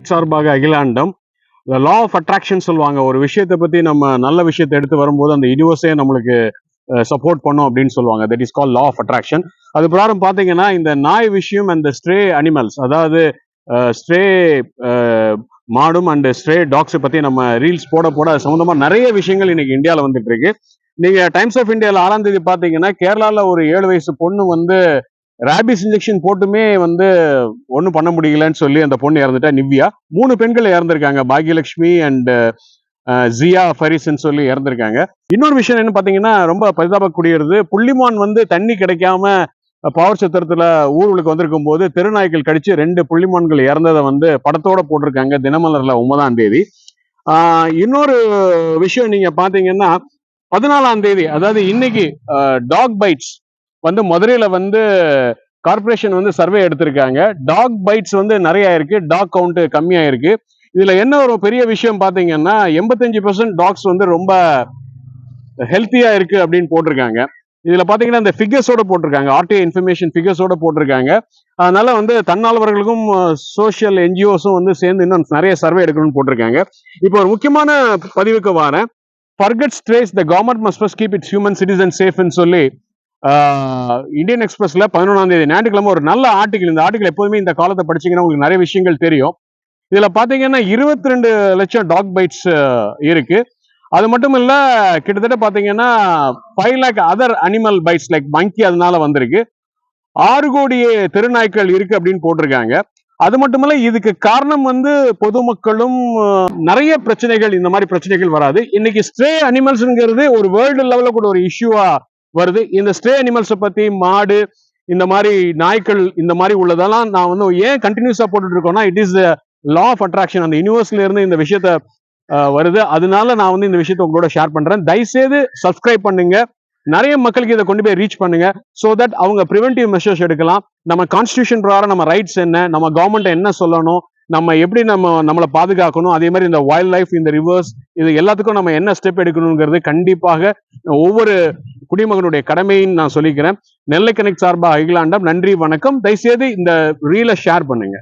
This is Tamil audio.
சார்பாக அகிலாண்டம் லா ஆஃப் அட்ராக்ஷன் சொல்லுவாங்க. ஒரு விஷயத்தை பத்தி நம்ம நல்ல விஷயத்தை எடுத்து வரும்போது அந்த யூனிவர்ஸே நம்மளுக்கு சப்போர்ட் பண்ணும் அப்படின்னு சொல்லுவாங்க. That is called law of attraction. அது பிரகாரம் பாத்தீங்கன்னா இந்த நாய் விஷயம் அண்ட் ஸ்ட்ரே அனிமல்ஸ், அதாவது ஸ்ட்ரே மாடும் அண்ட் ஸ்ட்ரே டாக்ஸை பத்தி நம்ம ரீல்ஸ் போட போட அது சம்பந்தமா நிறைய விஷயங்கள் இன்னைக்கு இந்தியாவில் வந்துட்டு இருக்கு. நீங்க டைம்ஸ் ஆஃப் இந்தியாவில் 6ஆம் தேதி பாத்தீங்கன்னா கேரளால ஒரு 7 வயசு பொண்ணு வந்து ரேபிஸ் இன்ஜெக்ஷன் போட்டுமே வந்து ஒன்றும் பண்ண முடியலன்னு சொல்லி அந்த பொண்ணு இறந்துட்டா. நிவ்யா 3 பெண்கள் இறந்திருக்காங்க. பாக்யலட்சுமி அண்ட் ஜியா ஃபரிஸ்ன்னு சொல்லி இறந்திருக்காங்க. இன்னொரு விஷயம் என்ன பாத்தீங்கன்னா ரொம்ப பரிதாபக்கூடியது, புள்ளிமான் வந்து தண்ணி கிடைக்காம பவர் சத்திரத்துல ஊர்களுக்கு வந்திருக்கும் போது தெருநாய்கள் கடிச்சு 2 புள்ளிமான்கள் இறந்ததை வந்து படத்தோட போட்டிருக்காங்க தினமலர்ல 9ஆம் தேதி. இன்னொரு விஷயம் நீங்க பாத்தீங்கன்னா 14ஆம் தேதி, அதாவது இன்னைக்கு டாக் பைட்ஸ் வந்து மதுரையில வந்து கார்பரேஷன் வந்து சர்வே எடுத்திருக்காங்க. டாக் பைட்ஸ் வந்து நிறைய இருக்கு, டாக் கவுண்ட் கம்மியா இருக்கு. இதுல என்ன ஒரு பெரிய விஷயம் பாத்தீங்கன்னா 85% டாக்ஸ் வந்து ரொம்ப ஹெல்த்தியா இருக்கு அப்படின்னு போட்டிருக்காங்க. இதுல பாத்தீங்கன்னா இந்த ஃபிகர்ஸோட போட்டிருக்காங்க, ஆர்டிஐ இன்ஃபர்மேஷன் ஃபிகர்ஸோட போட்டிருக்காங்க. அதனால வந்து தன்னார்வலர்களுக்கும் சோசியல் என்ஜிஓஸும் வந்து சேர்ந்து இன்னும் நிறைய சர்வே எடுக்கணும்னு போட்டிருக்காங்க. இப்போ ஒரு முக்கியமான பதிவுக்கு வரேன். Forget strays, the government must first keep its human citizens safe ன்னு சொல்லி இந்தியன் எக்ஸ்பிரஸ்ல 11ஆம் தேதி ஞாயிற்றுக்கிழமை ஒரு நல்ல ஆர்டிகல். இந்த ஆர்டிகல் எப்போதுமே இந்த காலத்தை படிச்சீங்கன்னா உங்களுக்கு நிறைய விஷயங்கள் தெரியும். இதுல பாத்தீங்கன்னா 22 லட்சம் டாக் பைட்ஸ் இருக்கு. அது மட்டும் இல்ல, கிட்டத்தட்ட பாத்தீங்கன்னா 5 lakh other animal bites like monkey அதனால வந்திருக்கு. 6 கோடி தெருநாய்க்கள் இருக்கு அப்படின்னு போட்டிருக்காங்க. அது மட்டுமல்ல, இதுக்கு காரணம் வந்து பொதுமக்களும் நிறைய பிரச்சனைகள், இந்த மாதிரி பிரச்சனைகள் வராது. இன்னைக்கு ஸ்ட்ரே அனிமல்ஸ்ங்கிறது ஒரு வேர்ல்டு லெவல்ல கூட ஒரு இஷ்யூவா வருது. இந்த ஸ்ட்ரே அனிமல்ஸை பத்தி, மாடு, இந்த மாதிரி நாய்க்கள், இந்த மாதிரி உள்ளதெல்லாம் நான் வந்து ஏன் கண்டினியூஸா போட்டுட்டு இருக்கோம்னா, it is law of attraction. அந்த யூனிவர்ஸ்ல இருந்து இந்த விஷயத்த வருது. அதனால நான் வந்து இந்த விஷயத்தை உங்களோட ஷேர் பண்றேன். தயவுசெய்து சப்ஸ்கிரைப் பண்ணுங்க, நிறைய மக்களுக்கு இதை கொண்டு போய் ரீச் பண்ணுங்க. சோ தட் அவங்க ப்ரிவென்டிவ் மெஷர்ஸ் எடுக்கலாம். நம்ம கான்ஸ்டிடியூஷன் பிரகாரம் நம்ம ரைட்ஸ் என்ன, நம்ம கவர்மெண்ட் என்ன சொல்லணும், நம்ம எப்படி நம்மளை பாதுகாக்கணும், அதே மாதிரி இந்த வைல்ட் லைஃப், இந்த ரிவர்ஸ், இது எல்லாத்துக்கும் நம்ம என்ன ஸ்டெப் எடுக்கணுங்கிறது கண்டிப்பாக ஒவ்வொரு குடிமகனுடைய கடமைன்னு நான் சொல்லிக்கிறேன். நெல்லை கனெக்ட் சார்பா அகிலாண்டம், நன்றி, வணக்கம். தயவுசெய்து இந்த ரீலை ஷேர் பண்ணுங்க.